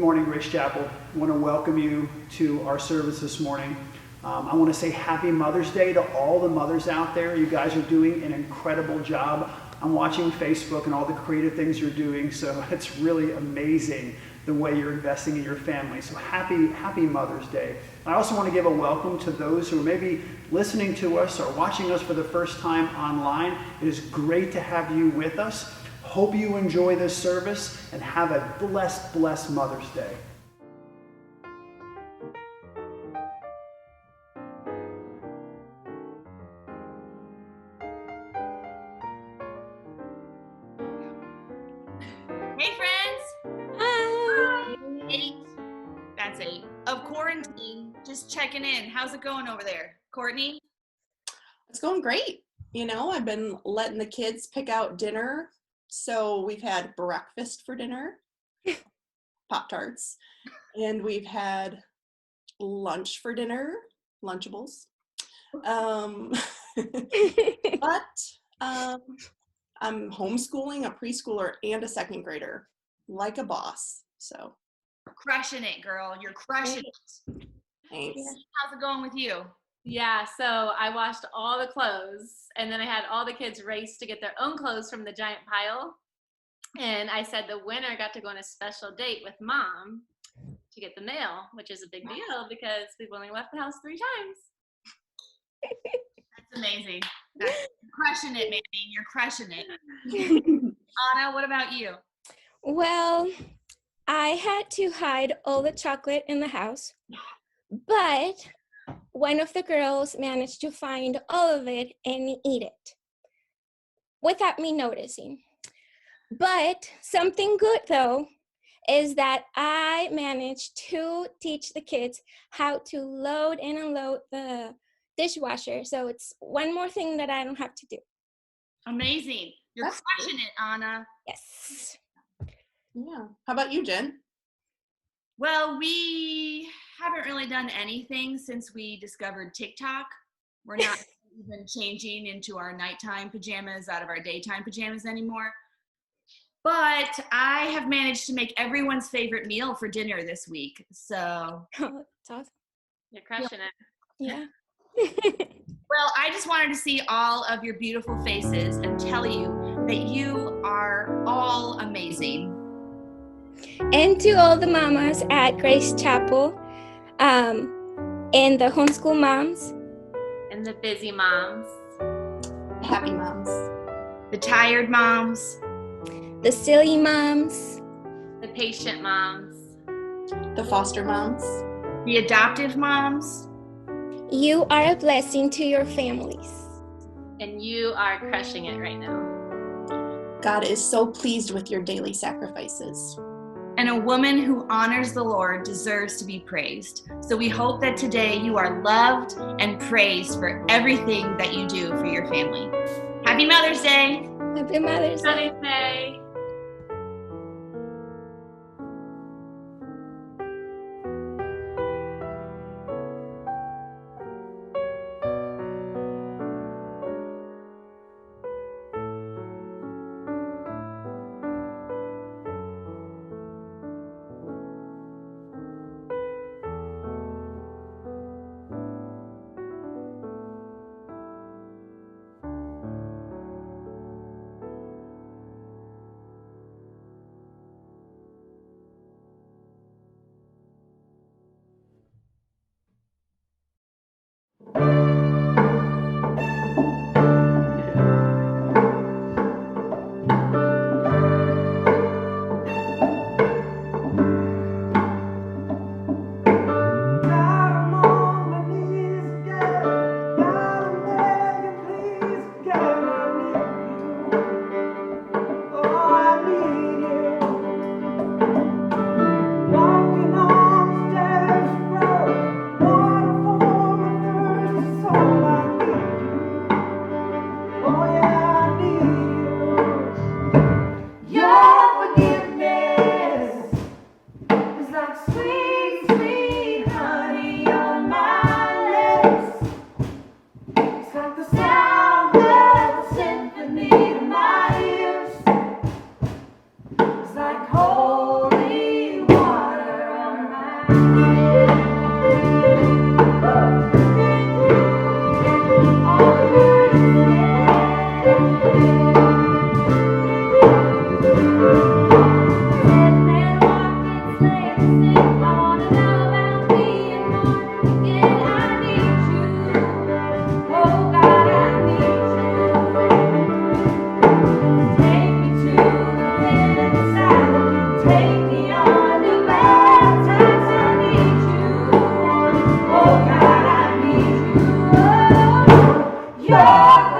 morning, Grace Chapel. I want to welcome you to our service this morning. I want to say happy Mother's Day to all the mothers out there. You guys are doing an incredible job. I'm watching Facebook and all the creative things you're doing, so it's really amazing the way you're investing in your family. So happy Mother's Day. I also want to give a welcome to those who are maybe listening to us or watching us for the first time online. It is great to have you with us. Hope you enjoy this service and have a blessed Mother's Day. Hey friends! Hi! 8. That's 8. Of quarantine. Just checking in. How's it going over there? Courtney? It's going great. You know, I've been letting the kids pick out dinner. So we've had breakfast for dinner, Pop-Tarts, and we've had lunch for dinner, Lunchables. But I'm homeschooling a preschooler and a second grader like a boss. So Crushing it, girl. You're crushing it. thanks. How's it going with you? Yeah, so I washed all the clothes, and then I had all the kids race to get their own clothes from the giant pile. And I said the winner got to go on a special date with mom to get the mail, which is a big deal because we've only left the house 3 times. That's amazing. You're crushing it, Manny. You're crushing it. Anna, what about you? Well, I had to hide all the chocolate in the house, but one of the girls managed to find all of it and eat it without me noticing. But something good, though, is that I managed to teach the kids how to load and unload the dishwasher. So it's one more thing that I don't have to do. Amazing. You're crushing it, Anna. Yes. Yeah. How about you, Jen? Well, we haven't really done anything since we discovered TikTok. We're not even changing into our nighttime pajamas out of our daytime pajamas anymore. But I have managed to make everyone's favorite meal for dinner this week. So, Oh, that's awesome. You're crushing it. Yeah. well, I just wanted to see all of your beautiful faces and tell you that you are all amazing. And to all the mamas at Grace Chapel, and the homeschool moms, And the busy moms. Happy moms. The tired moms. the silly moms, The patient moms. The foster moms. The adoptive moms. you are a blessing to your families. And you are crushing it right now. God is so pleased with your daily sacrifices. And a woman who honors the Lord deserves to be praised. So we hope that today you are loved and praised for everything that you do for your family. Happy Mother's Day! Happy Mother's Day. Mother's Day. Oh,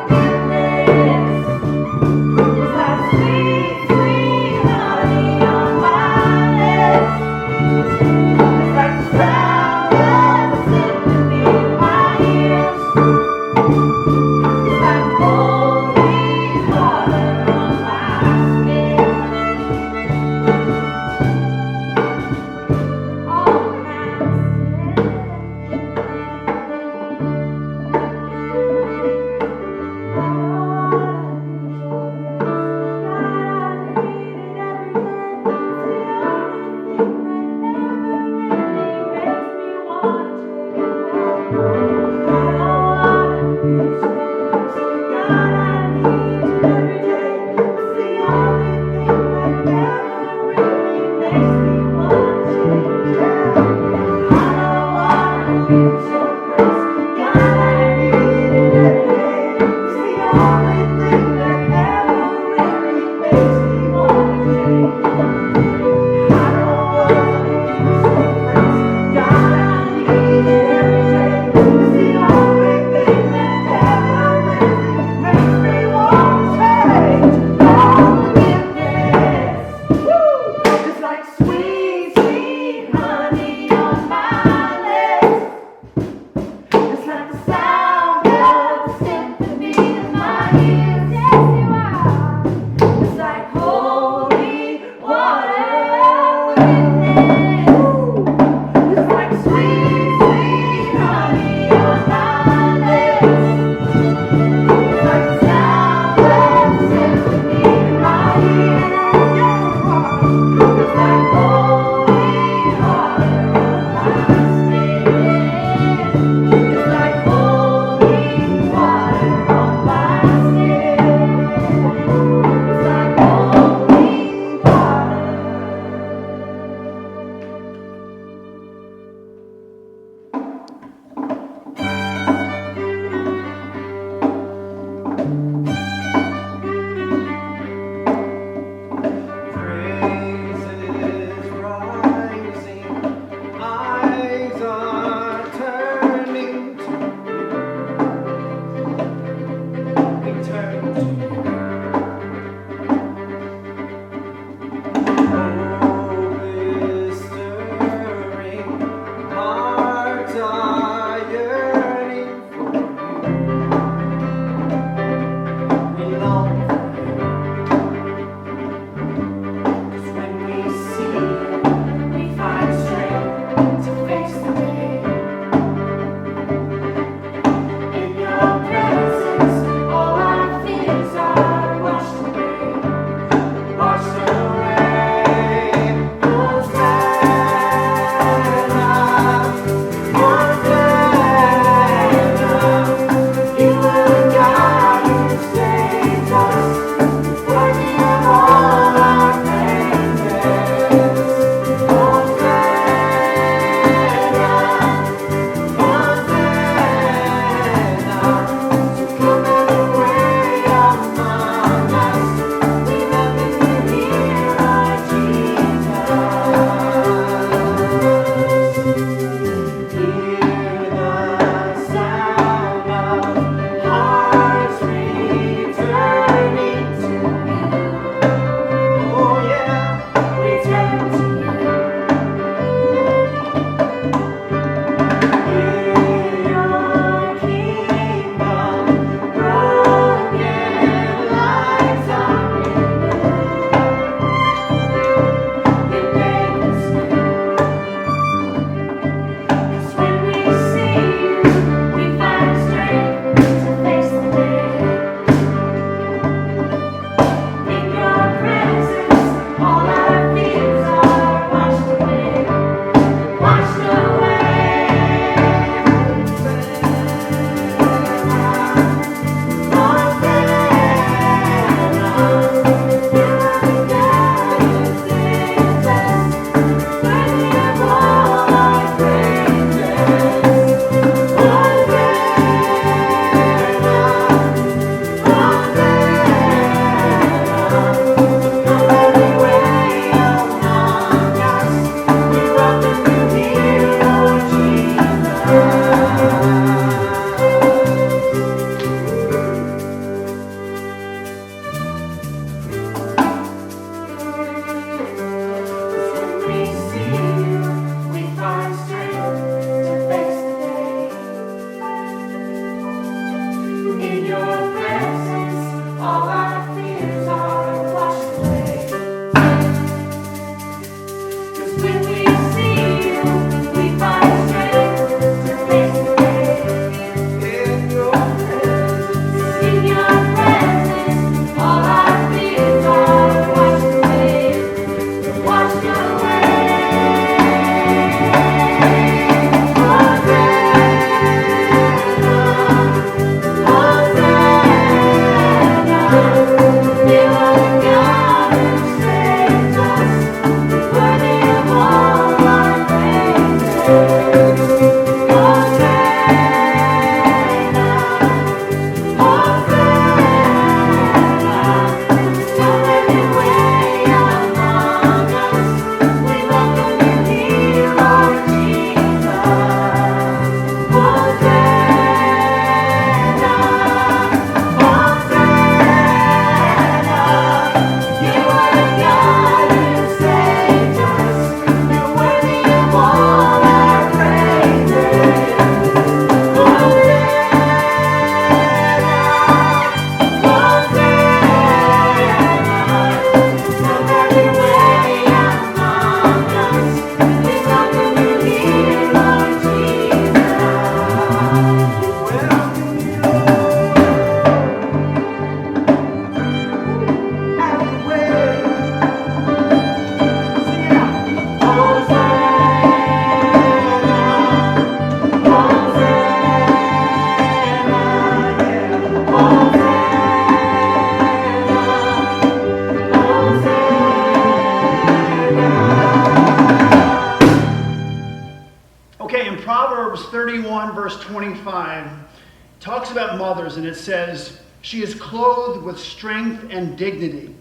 mothers, and it says, she is clothed with strength and dignity.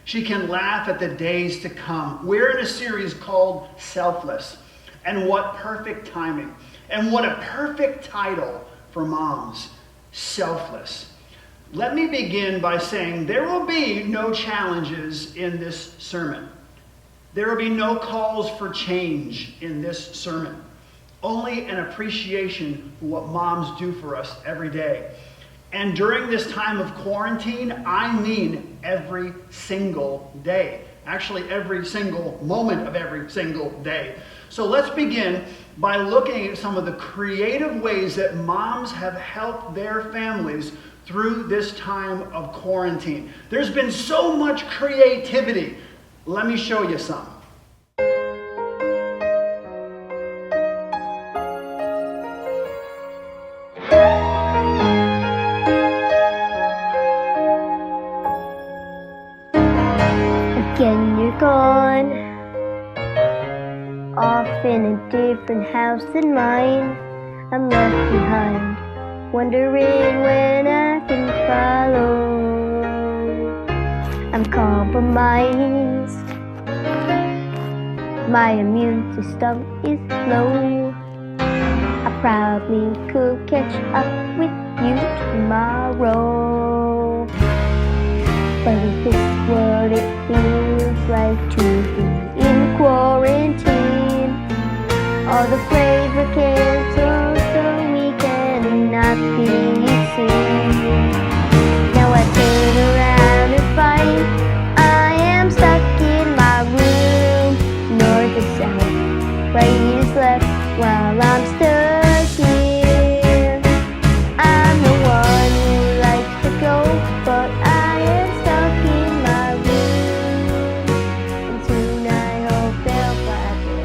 She can laugh at the days to come. We're in a series called Selfless. And what perfect timing. And what a perfect title for moms. Selfless. Let me begin by saying there will be no challenges in this sermon. There will be no calls for change in this sermon. Only an appreciation for what moms do for us every day. And during this time of quarantine, I mean every single day. Actually, every single moment of every single day. So let's begin by looking at some of the creative ways that moms have helped their families through this time of quarantine. There's been so much creativity. Let me show you some. Again you're gone, off in a different house than mine. I'm left behind, wondering when I can follow. I'm compromised, my immune system is low. I probably could catch up with you tomorrow. But is this what it feels like to be in quarantine? All the flavor canceled so we cannot be seen. Now I turn around and find I am stuck in my room. North is south, right is left while I'm stuck here. I'm the one who likes to go, but I am stuck in my room. And soon I hope they'll find me.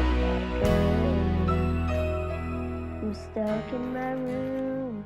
I'm stuck in my room.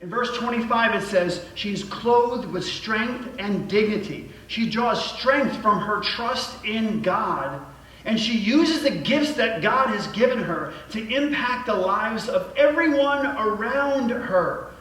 In verse 25 it says, she's clothed with strength and dignity. She draws strength from her trust in God, and she uses the gifts that God has given her to impact the lives of everyone around her.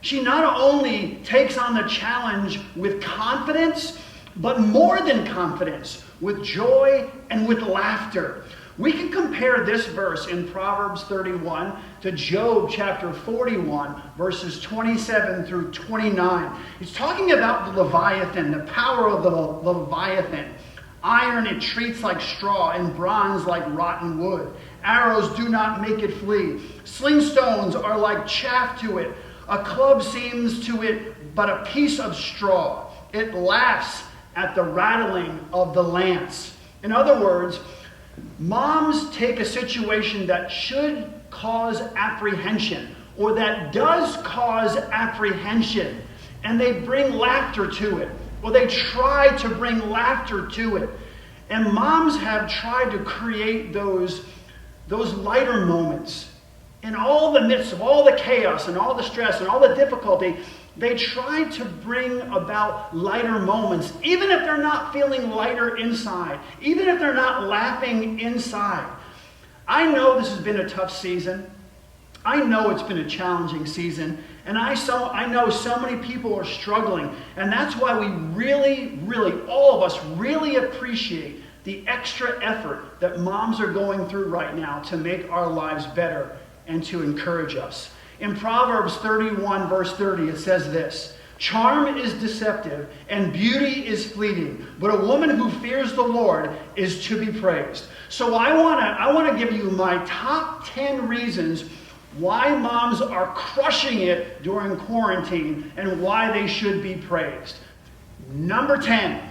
She not only takes on the challenge with confidence, but more than confidence, with joy and with laughter. We can compare this verse in Proverbs 31 to Job chapter 41, verses 27 through 29. It's talking about the Leviathan, the power of the Leviathan. Iron it treats like straw, and bronze like rotten wood. Arrows do not make it flee. Sling stones are like chaff to it. A club seems to it but a piece of straw. It laughs at the rattling of the lance. In other words, moms take a situation that should cause apprehension, or that does cause apprehension, and they bring laughter to it, or they try to bring laughter to it. And moms have tried to create those lighter moments. In all the midst of all the chaos and all the stress and all the difficulty, they try to bring about lighter moments, even if they're not feeling lighter inside, even if they're not laughing inside. I know this has been a tough season. I know it's been a challenging season. And I know so many people are struggling. And that's why we really, all of us really appreciate the extra effort that moms are going through right now to make our lives better and to encourage us. In Proverbs 31, verse 30, it says this: charm is deceptive and beauty is fleeting, but a woman who fears the Lord is to be praised. So I want to give you my top 10 reasons why moms are crushing it during quarantine and why they should be praised. Number 10,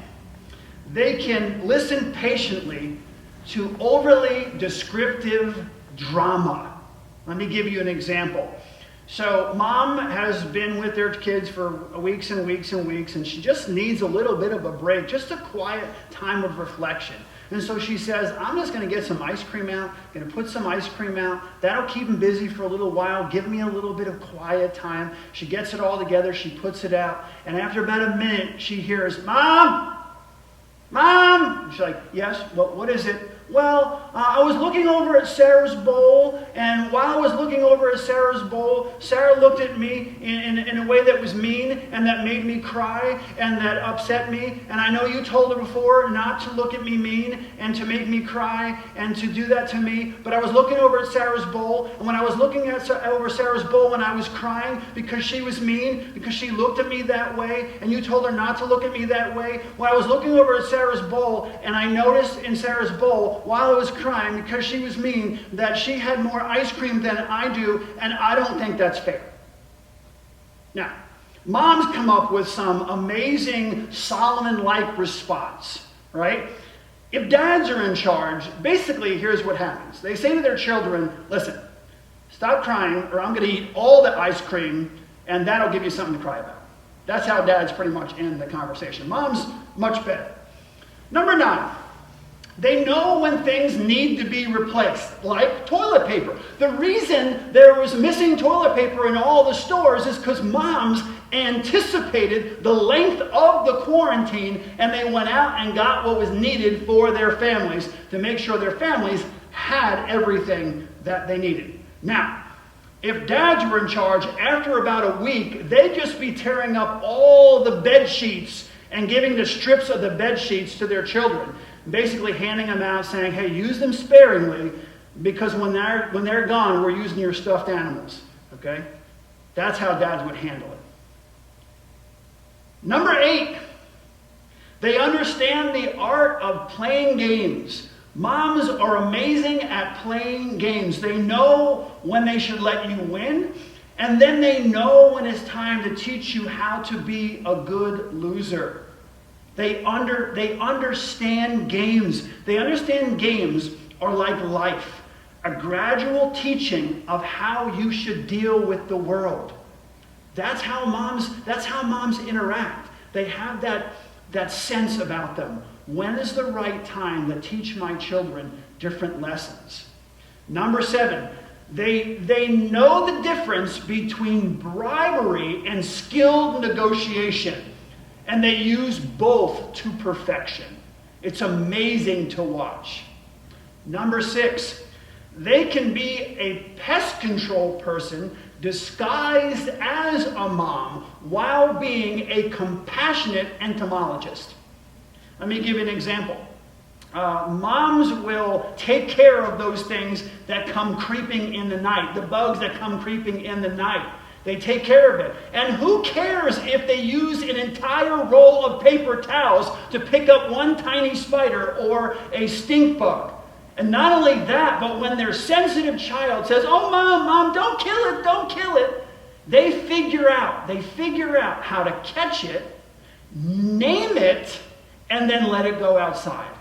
they can listen patiently to overly descriptive drama. Let me give you an example. So mom has been with their kids for weeks and weeks and weeks, and she just needs a little bit of a break, just a quiet time of reflection. And so she says, I'm just going to get some ice cream out, going to put some ice cream out. That'll keep him busy for a little while, give me a little bit of quiet time. She gets it all together, she puts it out, and after about a minute, she hears, Mom! Mom! She's like, yes, what is it? Well, I was looking over at Sarah's bowl, and while I was looking over at Sarah's bowl, Sarah looked at me in a way that was mean and that made me cry and that upset me. And I know you told her before not to look at me mean and to make me cry and to do that to me, but I was looking over at Sarah's bowl, and when I was looking over Sarah's bowl when I was crying because she was mean, because she looked at me that way, and you told her not to look at me that way, when I was looking over at Sarah's bowl, and I noticed in Sarah's bowl, while I was crying because she was mean, that she had more ice cream than I do, and I don't think that's fair. Now, moms come up with some amazing Solomon-like response, right? If dads are in charge, basically here's what happens. They say to their children, listen, stop crying or I'm going to eat all the ice cream and that'll give you something to cry about. That's how dads pretty much end the conversation. Moms, much better. Number 9. They know when things need to be replaced, like toilet paper. The reason there was missing toilet paper in all the stores is because moms anticipated the length of the quarantine and they went out and got what was needed for their families to make sure their families had everything that they needed. Now, if dads were in charge, after about a week, they'd just be tearing up all the bed sheets and giving the strips of the bed sheets to their children. Basically handing them out saying, hey, use them sparingly because when they're gone, we're using your stuffed animals. Okay? That's how dads would handle it. Number 8, they understand the art of playing games. Moms are amazing at playing games. They know when they should let you win, and then they know when it's time to teach you how to be a good loser. They understand games. They understand games are like life, a gradual teaching of how you should deal with the world. That's how moms interact. They have that sense about them. When is the right time to teach my children different lessons? Number 7, they know the difference between bribery and skilled negotiation. And they use both to perfection. It's amazing to watch. Number 6, they can be a pest control person disguised as a mom while being a compassionate entomologist. Let me give you an example. Moms will take care of those things that come creeping in the night, the bugs that come creeping in the night. They take care of it. And who cares if they use an entire roll of paper towels to pick up one tiny spider or a stink bug? And not only that, but when their sensitive child says, oh, mom, don't kill it, they figure out how to catch it, name it, and then let it go outside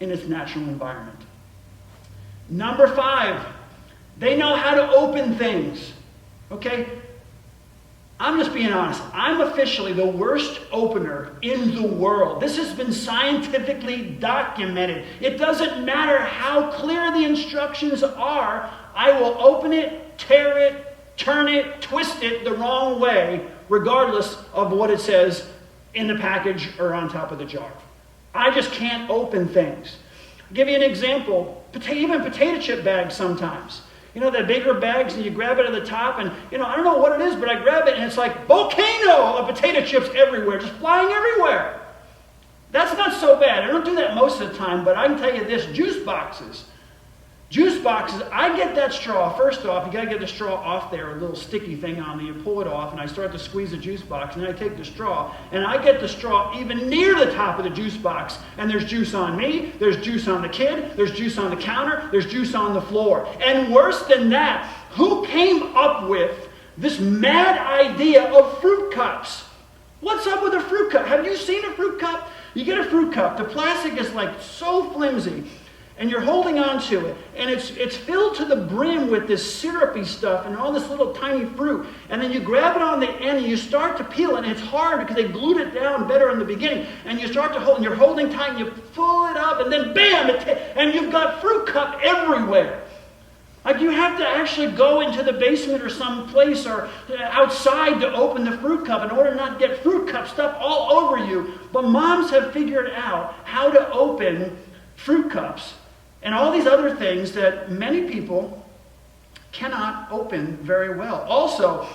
in its natural environment. Number 5, they know how to open things. Okay? I'm just being honest. I'm officially the worst opener in the world. This has been scientifically documented. It doesn't matter how clear the instructions are. I will open it, tear it, turn it, twist it the wrong way, regardless of what it says in the package or on top of the jar. I just can't open things. I'll give you an example. Even potato chip bags sometimes. You know, the bigger bags, and you grab it at the top, and, I don't know what it is, but I grab it, and it's like volcano of potato chips everywhere, just flying everywhere. That's not so bad. I don't do that most of the time, but I can tell you this, juice boxes, I get that straw. First off, you got to get the straw off there, a little sticky thing on there. You pull it off, and I start to squeeze the juice box, and I take the straw, and I get the straw even near the top of the juice box, and there's juice on me, there's juice on the kid, there's juice on the counter, there's juice on the floor. And worse than that, who came up with this mad idea of fruit cups? What's up with a fruit cup? Have you seen a fruit cup? You get a fruit cup. The plastic is like so flimsy. and you're holding on to it, and it's filled to the brim with this syrupy stuff and all this little tiny fruit, and then you grab it on the end and you start to peel it, and it's hard because they glued it down better in the beginning, and you start to hold, and you're holding tight, and you pull it up, and then bam, and you've got fruit cup everywhere. Like you have to actually go into the basement or some place or outside to open the fruit cup in order not to get fruit cup stuff all over you. But moms have figured out how to open fruit cups and all these other things that many people cannot open very well. Also,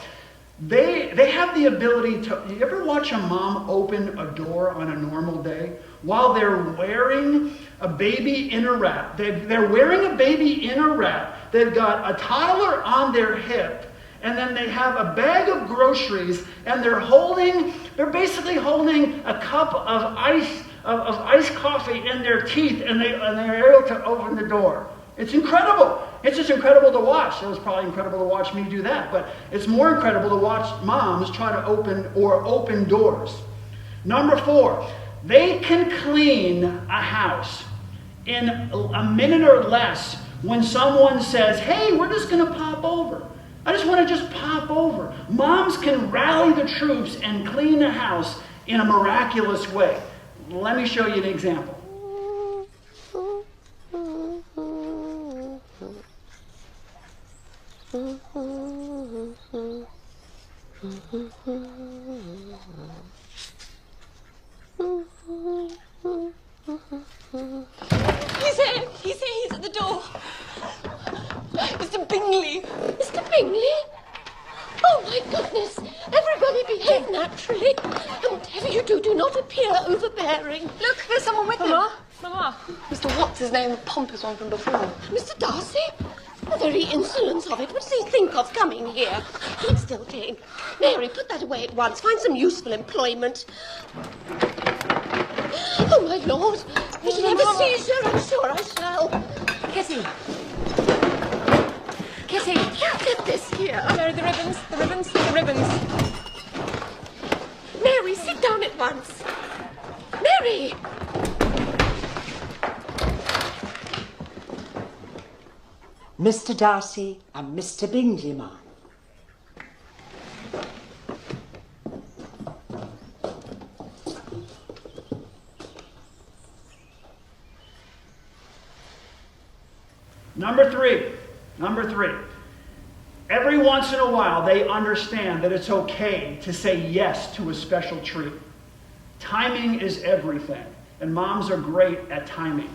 they have the ability to, you ever watch a mom open a door on a normal day while they're wearing a baby in a wrap? They're wearing a baby in a wrap. They've got a toddler on their hip, and then they have a bag of groceries, and they're basically holding a cup of iced coffee in their teeth, and they're able to open the door. It's incredible. It's just incredible to watch. It was probably incredible to watch me do that, but it's more incredible to watch moms try to open doors. Number 4, they can clean a house in a minute or less when someone says, hey, we're just going to pop over. I just want to pop over. Moms can rally the troops and clean the house in a miraculous way. Let me show you an example. He's at the door. Mr. Bingley. Mr. Bingley? Oh, my goodness. Everybody behave naturally. And whatever you do, do not appear overbearing. Look, there's someone with him. Mama. Mr. What's his name, the pompous one from before. Mr. Darcy? The very insolence of it. What does he think of coming here? Keep still, Jane. Mary, put that away at once. Find some useful employment. Oh, my Lord. I shall have a seizure. I'm sure I shall. Kitty. Kitty. You did this here. Mary, the ribbons. Mary, sit down at once. Mary! Mr. Darcy and Mr. Bingley, ma'am. Number three. Every once in a while, they understand that it's okay to say yes to a special treat. Timing is everything, and moms are great at timing.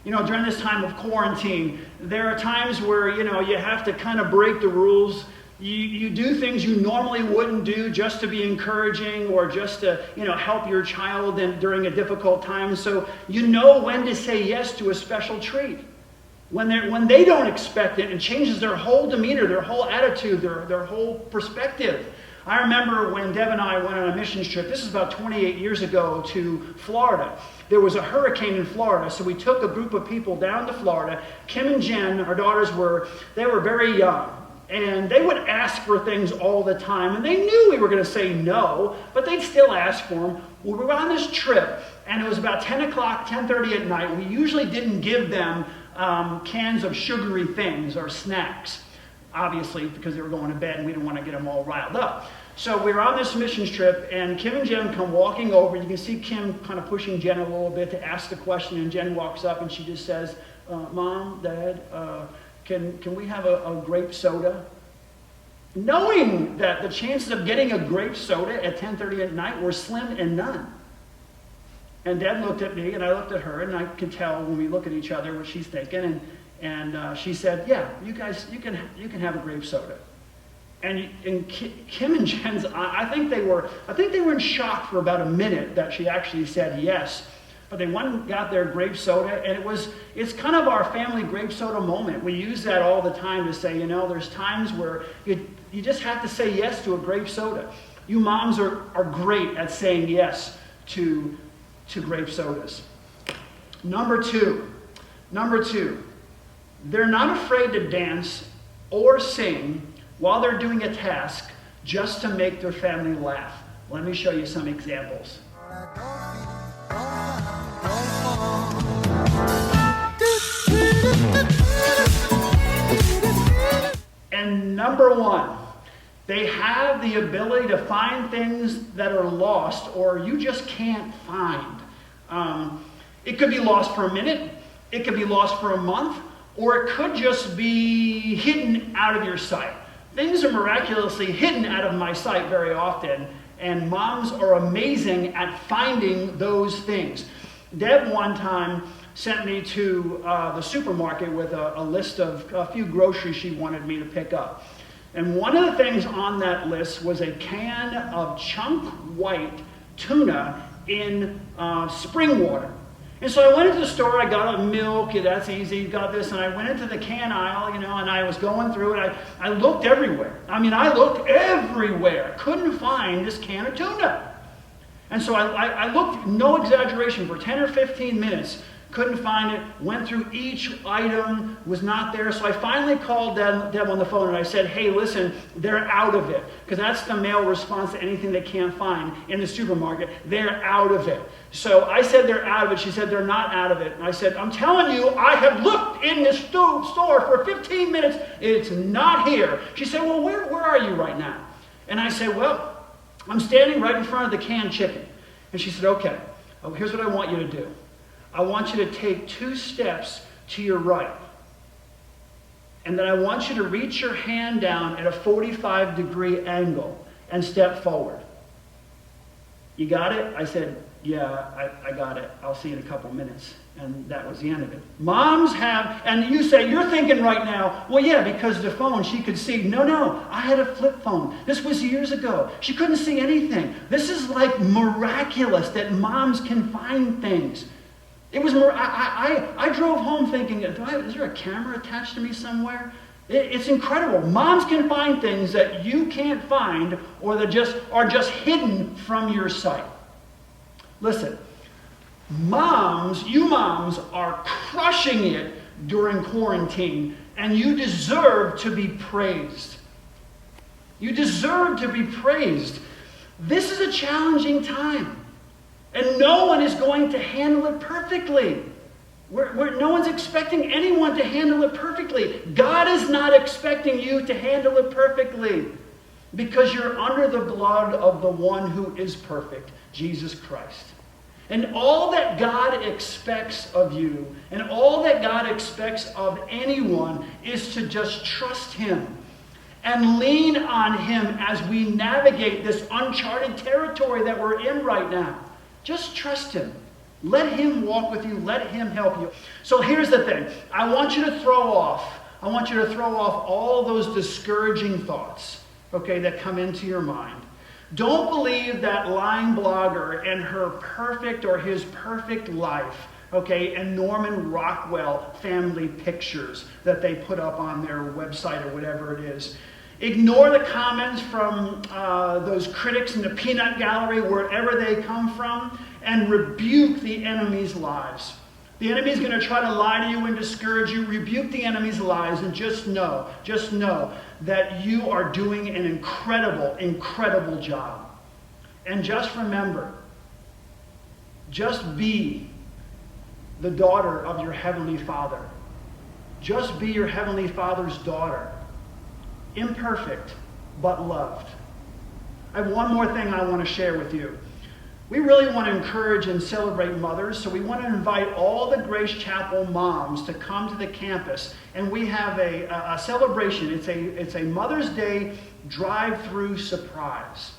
You know, during this time of quarantine, there are times where, you have to kind of break the rules. You do things you normally wouldn't do just to be encouraging or just to, help your child during a difficult time. So you know when to say yes to a special treat. When they don't expect it, it changes their whole demeanor, their whole attitude, their whole perspective. I remember when Deb and I went on a missions trip, this is about 28 years ago, to Florida. There was a hurricane in Florida, so we took a group of people down to Florida. Kim and Jen, our daughters, were very young, and they would ask for things all the time, and they knew we were going to say no, but they'd still ask for them. We were on this trip, and it was about 10 o'clock, 10:30 at night. We usually didn't give them cans of sugary things or snacks, obviously, because they were going to bed and we didn't want to get them all riled up. So we were on this missions trip, and Kim and Jen come walking over. You can see Kim kind of pushing Jen a little bit to ask the question, and Jen walks up and she just says, Mom, Dad, can we have a grape soda? Knowing that the chances of getting a grape soda at 10:30 at night were slim and none. And Deb looked at me, and I looked at her, and I could tell when we look at each other what she's thinking. And she said, "Yeah, you guys, you can have a grape soda." And Kim and Jen's, I think they were in shock for about a minute that she actually said yes. But they went and got their grape soda, and it's kind of our family grape soda moment. We use that all the time to say, there's times where you just have to say yes to a grape soda. You moms are great at saying yes to grape sodas. Number two, they're not afraid to dance or sing while they're doing a task just to make their family laugh. Let me show you some examples. Do Number one, they have the ability to find things that are lost or you just can't find. It could be lost for a minute, it could be lost for a month, or it could just be hidden out of your sight. Things are miraculously hidden out of my sight very often, and moms are amazing at finding those things. Deb one time sent me to the supermarket with a list of a few groceries she wanted me to pick up. And one of the things on that list was a can of chunk white tuna in spring water. And so I went into the store, I got a milk, that's easy, got this, and I went into the can aisle, and I was going through it. I looked everywhere. I looked everywhere. Couldn't find this can of tuna. And so I looked, no exaggeration, for 10 or 15 minutes. Couldn't find it, went through each item, was not there. So I finally called Deb on the phone and I said, hey, listen, they're out of it. Because that's the male response to anything they can't find in the supermarket. They're out of it. So I said they're out of it. She said they're not out of it. And I said, I'm telling you, I have looked in this store for 15 minutes. It's not here. She said, well, where are you right now? And I said, well, I'm standing right in front of the canned chicken. And she said, okay, here's what I want you to do. I want you to take 2 steps to your right. And then I want you to reach your hand down at a 45-degree angle and step forward. You got it? I said, yeah, I got it. I'll see you in a couple minutes. And that was the end of it. Moms have, and you say, you're thinking right now, well, yeah, because the phone, she could see. No, I had a flip phone. This was years ago. She couldn't see anything. This is like miraculous that moms can find things. It was, I drove home thinking, is there a camera attached to me somewhere? It's incredible. Moms can find things that you can't find or that are just hidden from your sight. Listen, you moms are crushing it during quarantine, and you deserve to be praised. You deserve to be praised. This is a challenging time. And no one is going to handle it perfectly. No one's expecting anyone to handle it perfectly. God is not expecting you to handle it perfectly because you're under the blood of the one who is perfect, Jesus Christ. And all that God expects of you and all that God expects of anyone is to just trust Him and lean on Him as we navigate this uncharted territory that we're in right now. Just trust Him. Let Him walk with you. Let Him help you. So here's the thing. I want you to throw off all those discouraging thoughts, okay, that come into your mind. Don't believe that lying blogger and her perfect or his perfect life, okay, and Norman Rockwell family pictures that they put up on their website or whatever it is. Ignore the comments from those critics in the peanut gallery, wherever they come from, and rebuke the enemy's lies. The enemy's going to try to lie to you and discourage you. Rebuke the enemy's lies and just know that you are doing an incredible, incredible job. And just remember, just be the daughter of your Heavenly Father. Just be your Heavenly Father's daughter. Imperfect, but loved. I have one more thing I want to share with you. We really want to encourage and celebrate mothers, so we want to invite all the Grace Chapel moms to come to the campus, and we have a celebration. It's a Mother's Day drive-through surprise.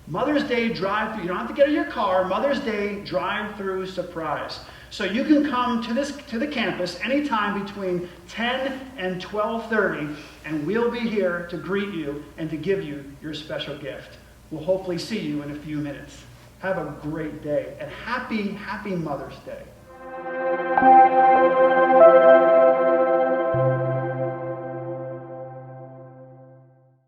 Mother's Day drive-through. You don't have to get in your car. Mother's Day drive-through surprise. So you can come to the campus anytime between 10 and 12:30, and we'll be here to greet you and to give you your special gift. We'll hopefully see you in a few minutes. Have a great day, and happy Mother's Day.